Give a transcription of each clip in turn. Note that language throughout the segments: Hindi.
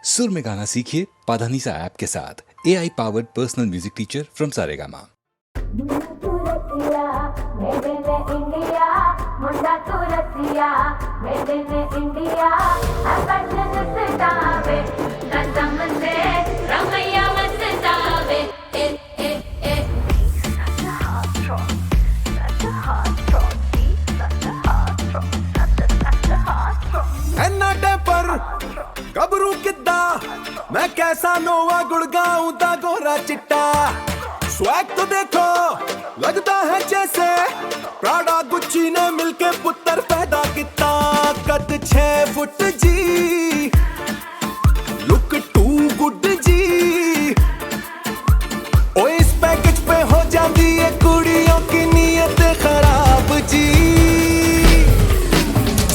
सुर में गाना सीखिए पाधानीसा ऐप के साथ। AI powered personal music teacher from Saregama. गबरू किद्दा मैं कैसा नोवा गुड़गाऊं दा गोरा चिट्टा। स्वैग तो देखो लगता है जैसे प्राडा गुच्ची ने मिलके पुत्र पैदा किता। कद 6 फुट जी, लुक टू गुड जी। ओ इस पैकेज पे हो जाती है कुड़ियों की नीयत खराब जी।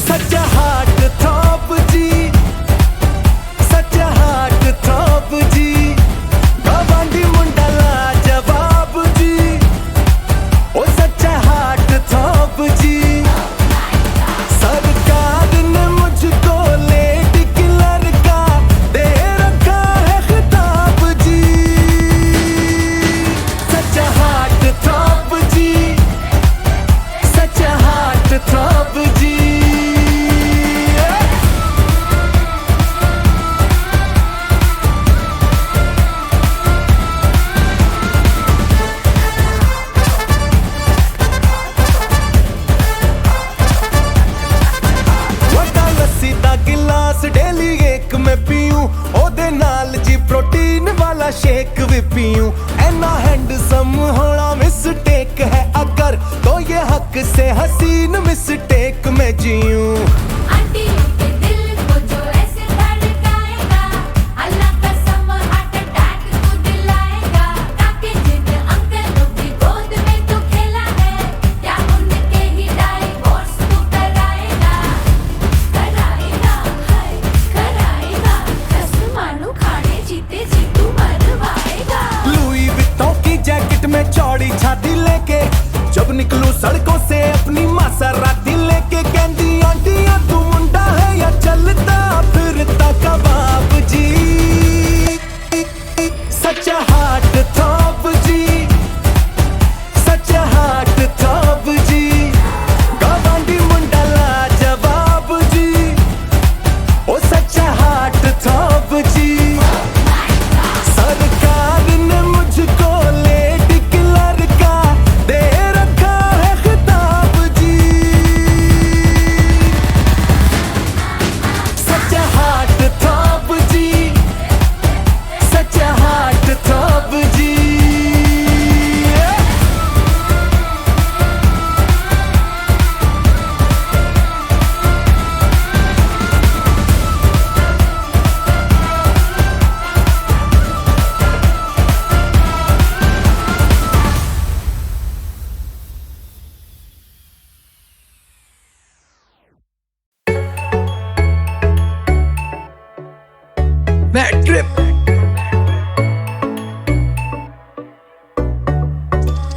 सच्चा हार्ट थॉप जी, थॉप जी। गवांडी मुंडा लाजवाब जी, ओ सच्चा हार्ट थॉप जी। सरकार ने मुझको लेडी किलर का दे रखा है खिताब जी। सच्चा हार्ट थॉप जी, सच्चा हार्ट थॉप जी। डेली एक मैं पीऊं ओदे नाल जी प्रोटीन वाला शेक भी पीऊं। ऐना हैंडसम होना मिस्टेक है अगर तो ये हक से हसीन मिस्टेक में जीऊं। में चौड़ी छाती लेके जब निकलूं सड़कों से अपनी मासराती लेके। कहंदी आंटियां तू मुंडा है या चलता फिरता कबाब जी। सच्चा हार्ट थॉप जी, सच्चा हार्ट थॉप जी। गवांडी मुंडा लाजवाब जी, ओ सच्चा हार्ट थॉप जी। सरकार ने मुझको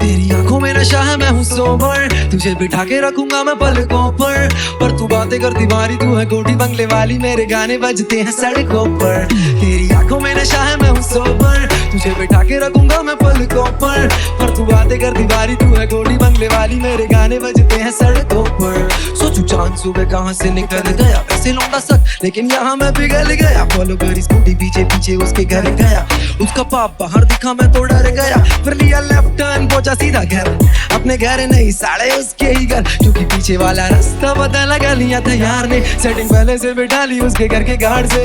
तेरी आंखों में नशा है मैं हूँ सोबर, तुझे बिठा के रखूंगा मैं पलकों पर तू बातें करती भारी तू है कोठी बंगले वाली, मेरे गाने बजते हैं सड़कों पर। तेरी आंखों में नशा है मैं हूँ सोबर, तुझे बिठा के रखूंगा मैं पलकों पर तू बातें करती भारी तू है कोठी बंगले वाली, मेरे गाने बजते हैं सड़कों पर। सोचू चांद सुबह कहाँ से निकल गया, वैसे लौंडा सक लेकिन यहाँ मैं पिघल गया। फॉलो करी स्कूटी पीछे पीछे उसके घर गया, उसका पाप बाहर दिखा मैं तो डर गया। फिर लिया लेफ्ट टर्न पहुंचा सीधा घर, अपने घर नहीं साड़े उसके ही घर, क्योंकि पीछे वाला रास्ता पता लगा लिया था यार ने। सेटिंग पहले से बिठा ली उसके घर के गार्ड से,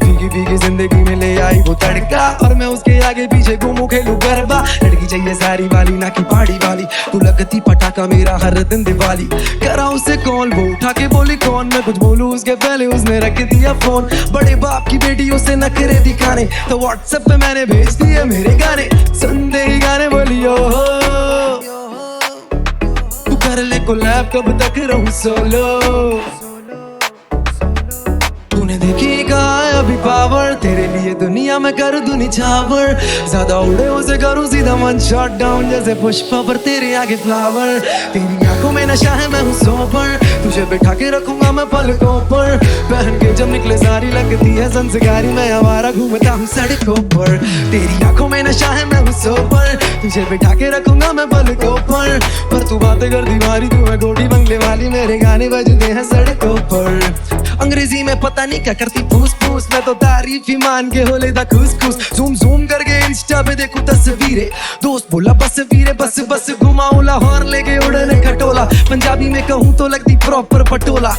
भीगी भीगी जिंदगी में ले आई वो तड़का, और मैं उसके आगे पीछे घूमू खेलू गरबा। लड़की चाहिए सारी वाली ना की पहाड़ी वाली, तू लगती पटाखा मेरा हर दिन दिवाली। करा उसे कॉल वो उठा के बोली कौन, मैं कुछ बोलूं उसके पहले उसने रख दिया फोन। बड़े बाप की बेटी उसे नखरे दिखाने, तो व्हाट्सएप पे मैंने भेज दिए मेरे गाने। सुनते ही गाने बोलियो तू कर ले कोलैब, कब तक रहूं सोलो। तूने देखी कहा है अभी पावर, तेरे लिए दुनिया में कर दूं निछावर। ज्यादा उड़े उसे करूं सीधा मन शॉट डाउन, जैसे पुष्पा पर तेरे आगे फ्लावर। तेरी आंखों में नशा है मैं हूं सोबर, तुझे बिठा के रखूंगा मैं पलकों पर। पहन के जब निकले सारी लगती है संस्कारी, मैं आवारा घूमता हूँ सड़कों पर। तेरी आंखों में नशा है मैं हूं सोबर, तुझे बिठा के रखूंगा मैं पलकों पर तू बातें कर दीवारी, तू है गोटी बंगले वाली, मेरे गाने बजते हैं सड़कों पर। अंग्रेजी में पता नहीं क्या करती फूस फूस, मैं तो तारीफ ही मान के हो लेता खुश खुश। जूम जूम करके इंस्टा पे देखूं तस्वीरें, दोस्त बोला बस वीरे बस बस घुमाऊं लाहौर लेके उड़ने खटोला। पंजाबी में कहूँ तो लगती प्रॉपर पटोला,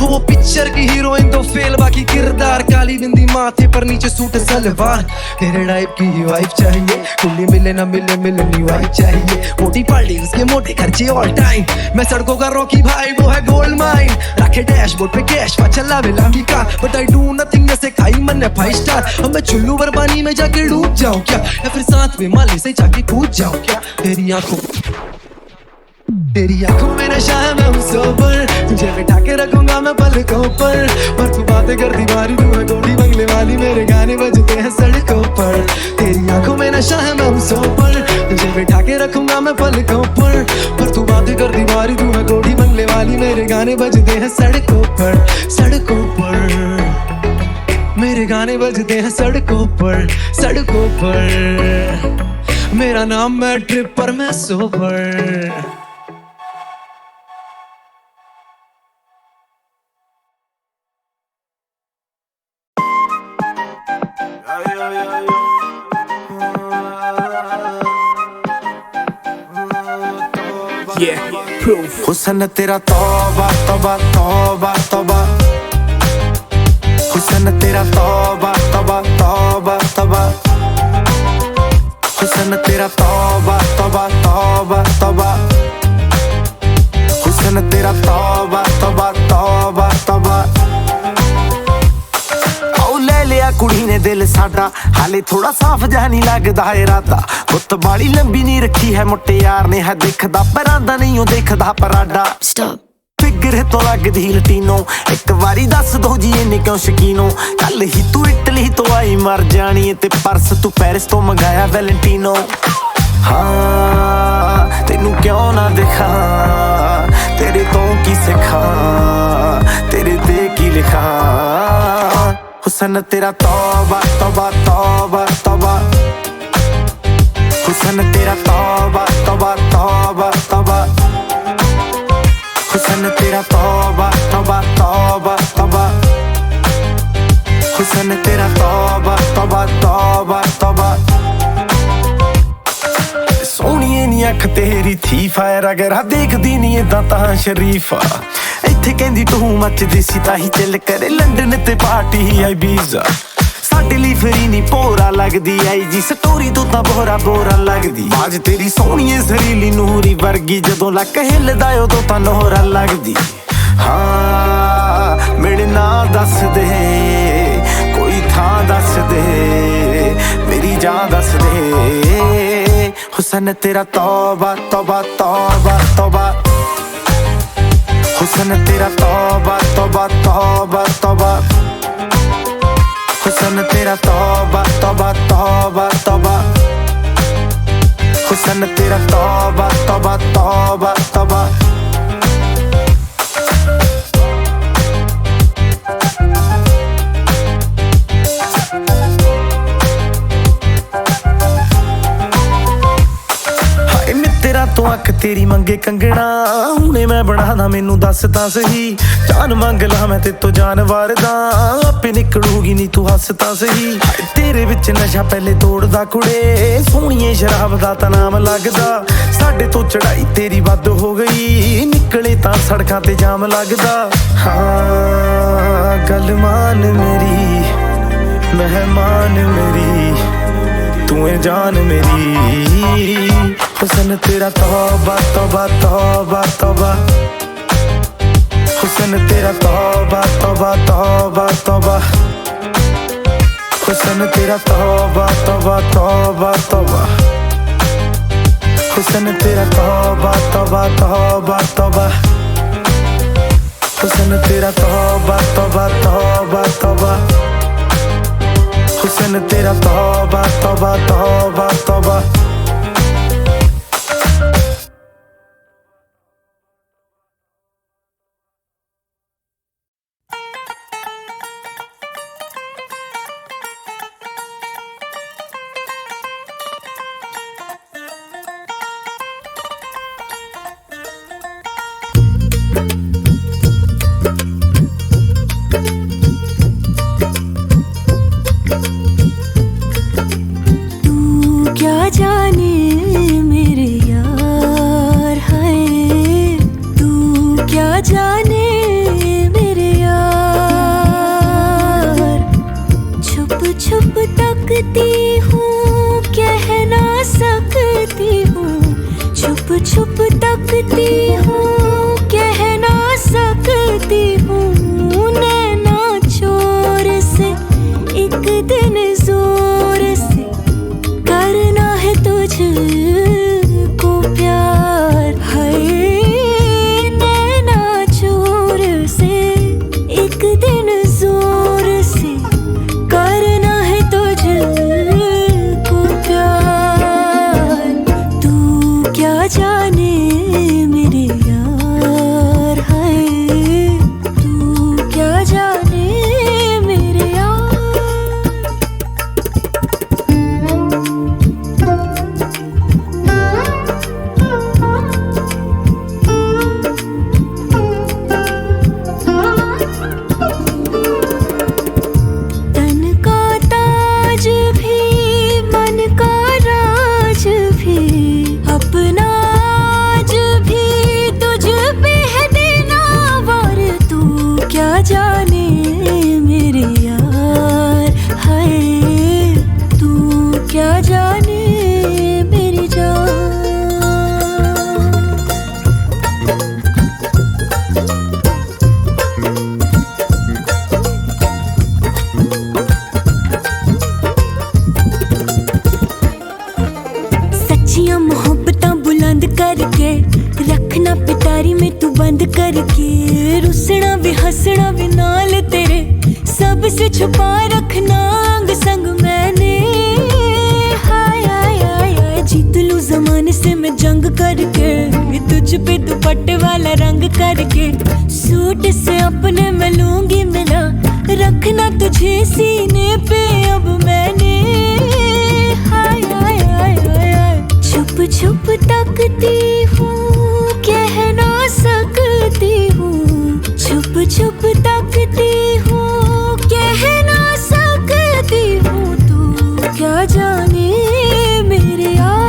वो पिक्चर की हीरोइन तो फेल, बाकी किरदार काली बिंदी माथे पर नीचे सूट सलवार। तेरे टाइप की ही वाइफ चाहिए, कुल्ली मिले ना मिले मिलनी वाइफ चाहिए। मोटी पार्टी उसके मोटे खर्चे ऑल टाइम, मैं सड़कों का रॉकी भाई वो है गोल्ड माइन। रखे डैशबोर्ड पे कैश चला वे लांगी car, but I do nothing जैसे खाई मन 5 स्टार। अब मैं चुल्लू भर पानी में जाके डूब जाऊं क्या, या फिर साथ में माले से जाके कूद जाऊं क्या। तेरी आंखों में नशा है मैं हूं सोबर, तुझे बिठा के रखूंगा मैं पलकों पर तू बातें कर दीवारी, तू है गोटी बंगले वाली, मेरे गाने बजते हैं सड़कों पर। तेरी आंखों में नशा है मैं हूं सोबर, तुझे बिठा के रखूंगा मैं पलकों पर तू बातें कर दीवारी, तू है गोटी बंगले वाली, मेरे गाने बजते हैं सड़कों पर। सड़कों पर मेरे गाने बजते हैं सड़कों पर, सड़कों पर मेरा नाम मैं ट्रिप पर मैं सोबर। हुस्न तेरा तौबा तौबा तौबा तौबा, हुस्न तेरा तौबा तौबा तौबा तौबा, हुस्न तेरा तौबा तौबा तौबा तौबा, हुस्न तेरा तौबा तौबा तौबा तौबा। ले लिया कुड़ी ने दिल साडा, हाले थोड़ा साफ जहा नहीं लगदा इरादा। गुत्त बाली लंबी नहीं रखी है मुट्टे यार ने, है दिखदा परांदा नहीं हो देखदा पराडा। फिगर तो लगदी लटीनो, एक बारी दस दो जी इन्ने क्यों शकीनो। कल ही तू इटली तो आई मर जानी, ते परस तू पेरिस तो मंगाया वैलेंटिनो। हाँ तेनू क्यों ना दिखा, तेरे तो की सिखा, तेरे ते की लिखा। हुस्न तेरा तौबा तौबा तौबा तौबा, हुस्न तेरा तौबा तौबा तौबा तौबा, हुस्न तेरा तौबा तौबा तौबा तौबा, हुस्न तेरा तौबा तौबा तौबा तौबा। सोहणीए नी अख तेरी थी फायर, अगर देखदी नी इदां तां शरीफा। इत्थे कहंदी तू मचदी सी ताही चल करे लंडन ते पार्टी आई बीजा। साडे लई फ्री नी पोरा लगदी आई जी, स्टोरी तो तां बोरा बोरा लगदी। आज तेरी सोहणीए सरीली नूरी वर्गी, जदों लक हिलदा उदों तां नोहरा लगदी। हाँ मेरे ना दस दे, कोई थां दस दे, मेरी जान दस दे। हुस्न तेरा तौबा तौबा तौबा तौबा, हुस्न तेरा तौबा तौबा तौबा तौबा, हुस्न तेरा तौबा तौबा तौबा तौबा, हुस्न तेरा तौबा तौबा तौबा तौबा। तेरा तो अख तेरी मंगे कंगना, हुणे मैं बनादा मैनू दस तां सही। जान मंग ला मैं ते तो जानवर दा, आपे निकलूगी नी तू हस तां सही। तेरे विच नशा पहले तोड़दा कुड़े, सोहणीए शराब दा तां नाम लगदा। साडे तो चढ़ाई तेरी वध हो गई, निकले तां सड़कां ते जाम लगदा। हाँ गल मान मेरी मेहमान मेरी, तू है जान मेरी। हुस्न तेरा तौबा तौबा तौबा तौबा, हुस्न तेरा तौबा तौबा तौबा तौबा, हुस्न तेरा तौबा तौबा तौबा तौबा, हुस्न तेरा तौबा तौबा तौबा तौबा, हुस्न तेरा तौबा तौबा तौबा तौबा, हुस्न तेरा तौबा तौबा तौबा तौबा। क्या जाने मेरे यार है, तू क्या जाने मेरे यार। छुप छुप तकती हूँ, कह ना सकती हूँ, छुप छुप तकती हूँ, कह ना सकती हूँ। नैना चोर से एक दिन जोर से करना है तुझको प्यार है। नैना चोर से एक दिन जोर से करना है तुझको प्यार। तू क्या जाने मेरे यार है, तू क्या जाने मेरे यार। तन का ताज भी मन का राज भी अपना आज भी तुझ पे है देना वार। तू क्या जाने मेरे यार है, तू क्या जाने मेरी जान। सच्चियां मोहब्बतां बुलंद करके रखना पिटारी में तू बंद करके। रुसना भी हंसना भी नाल तेरे सबसे छुपा रखना अंग संग मैंने। हाय हाय हाय हाय जीत लूं जमाने से मैं जंग करके, तुझ पे दुपट्टे वाला रंग करके। सूट से अपने मैं लूंगी मिला, रखना तुझे सीने पे अब मैंने। हाय हाय हाय हाय हाय छुप छुप तकती हूँ, कह ना सकती हूँ, छुप छुप तकती हूँ, कह ना सकती हूँ। तू क्या जाने मेरे यार,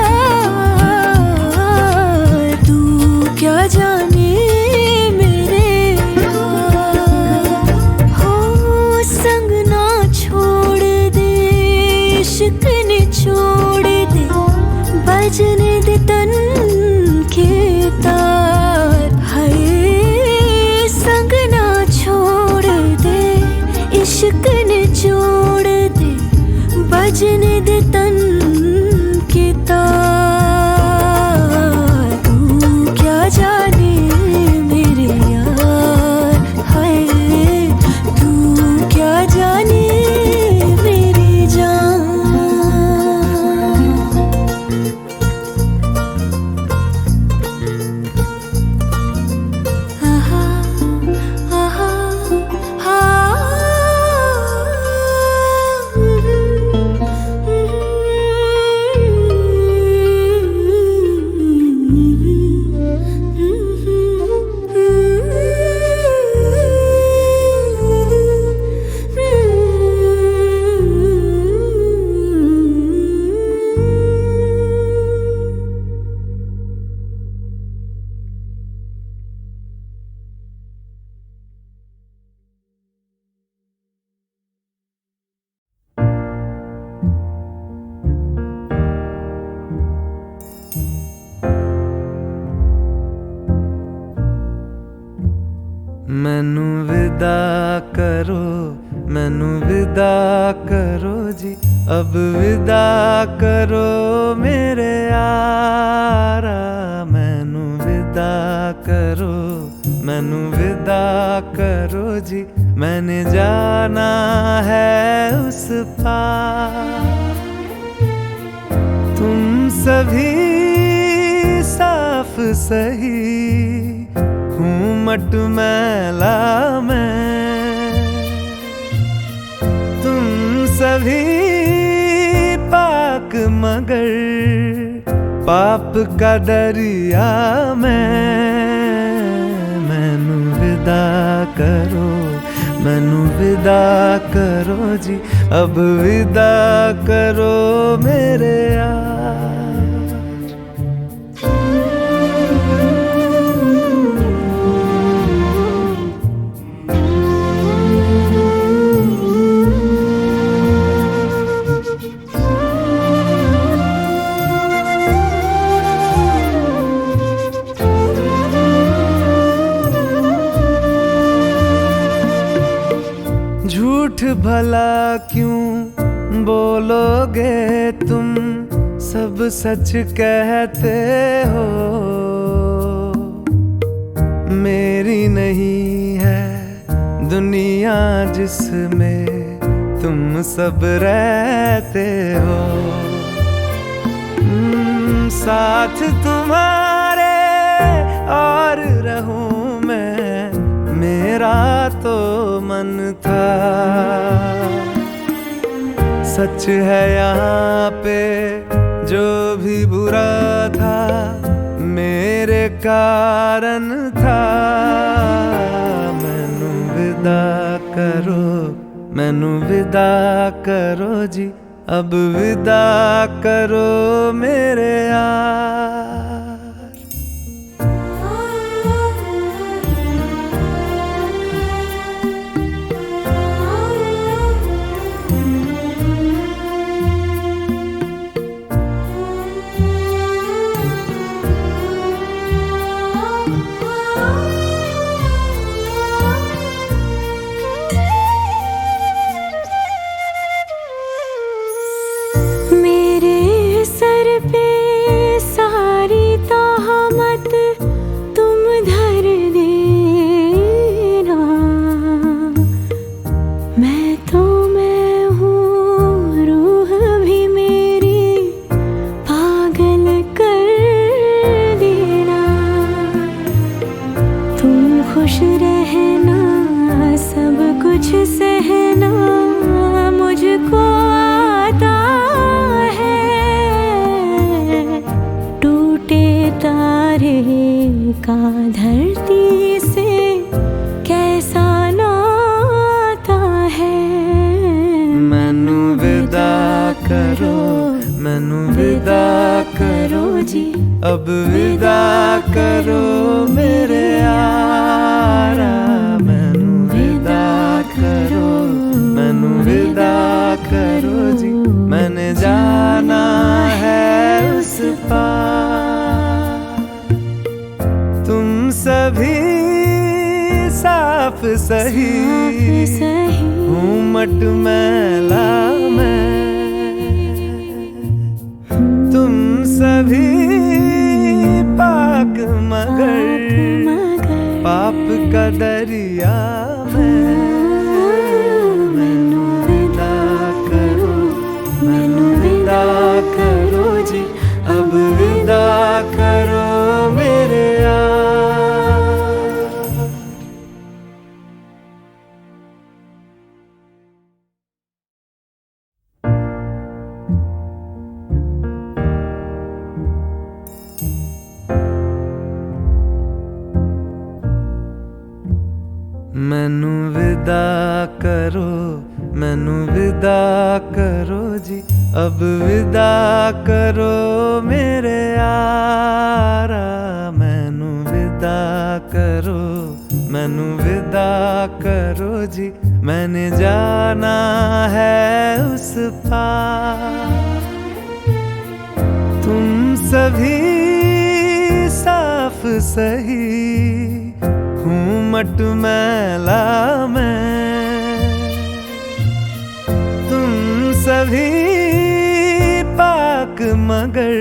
तू क्या जाने मेरे यार। हो संग ना छोड़ दे, इश्क ने छोड़ दे, बजने दे तन के तार है। संग ना छोड़ दे, इश्क ने छोड़ दे, बजने दे तन के तार। तू क्या जाने मेरे यार है, तू क्या जाने मेरी जान। आहा आहा मैनू विदा करो, मैनू विदा करो जी, अब विदा करो मेरे यारा। मैनू विदा करो, मैनू विदा करो जी, मैंने जाना है उस पार। तुम सभी साफ सही, हूँ मट मैला मैं। तुम सभी पाक मगर पाप का दरिया मैनू विदा करो, मैनू विदा करो जी, अब विदा करो मेरे यार। झूठ भला क्यों बोलोगे तुम, सब सच कहते हो। मेरी नहीं है दुनिया जिसमें तुम सब रहते हो। साथ तुम्हारे और रहूं मैं, मेरा तो मन था। सच है यहाँ पे जो भी बुरा था, मेरे कारण था। मैनू विदा करो, मैनू विदा करो जी, अब विदा करो मेरे यार। खुश रहना, सब कुछ सहना मुझको आता है। टूटे तारे का धरती से कैसा नाता है। मैनू विदा करो, मैनू विदा करो जी, अब विदा करो मेरे यारा। मैनू विदा करो, मैनू विदा करो जी, मैंने जाना है उस पार। तुम सभी साफ सही, हूँ मट मैला मैं। तुम सभी पाक मगर पाप का दरिया मैनू विदा करो, मैनू विदा करो जी, अब विदा करो मेरे यार। मैनू विदा करो, मैनू विदा करो जी, अब विदा करो मेरे यारा। मैनू विदा करो, मैनू विदा करो जी, मैंने जाना है उस पार। तुम सभी साफ सही, हूँ मट मैला मैं। तुम सभी पाक मगर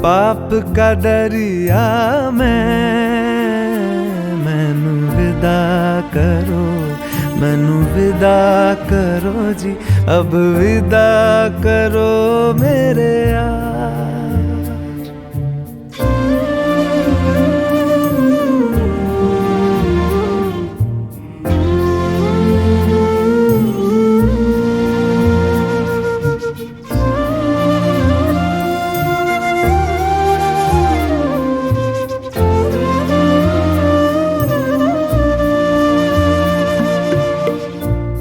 पाप का दरिया विदा करो, मैनू विदा करो जी, अब विदा करो मेरे यार।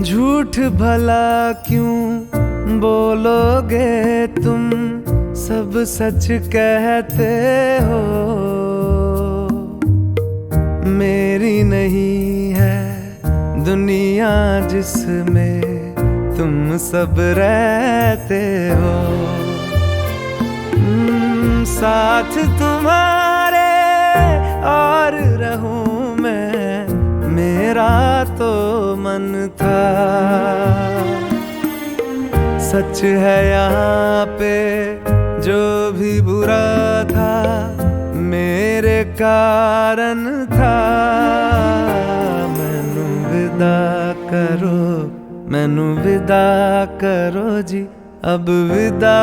झूठ भला क्यों बोलोगे तुम, सब सच कहते हो। मेरी नहीं है दुनिया जिसमें तुम सब रहते हो। साथ तुम्हारे और रहूं मैं, मेरा तो मन था। सच है यहाँ पे जो भी बुरा था, मेरे कारण था। मैनू विदा करो, मैनू विदा करो जी, अब विदा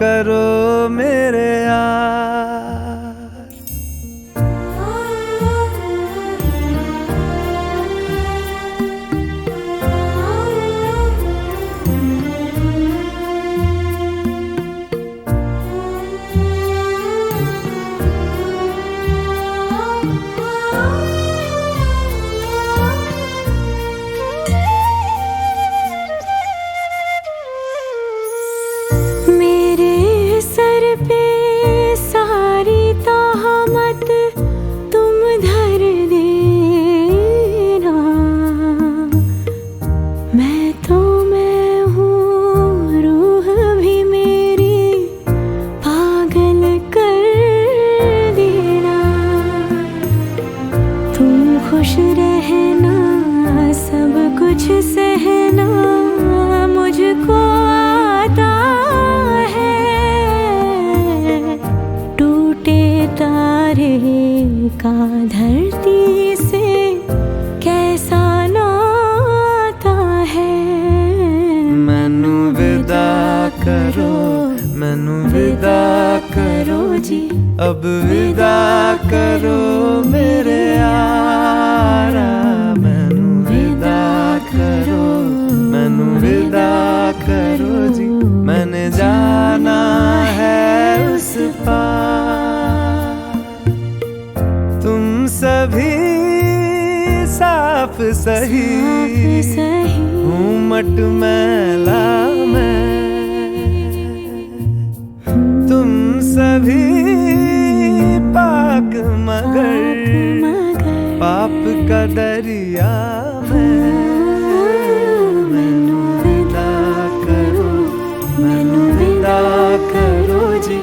करो मेरे यार। खुश रहना, सब कुछ सहना मुझको आता है। टूटे तारे का धरती से कैसा नाता है। मैनू विदा करो, मैनू विदा करो जी, अब विदा करो मेरे यारा। मैनू विदा करो, मैनू विदा करो जी, मैंने जाना है उस पार। तुम सभी साफ सही, हूँ मट मैला मैं। तुम सभी पाक मगर पाप का दरिया में। मैनू विदा करो, मैनू विदा करो जी,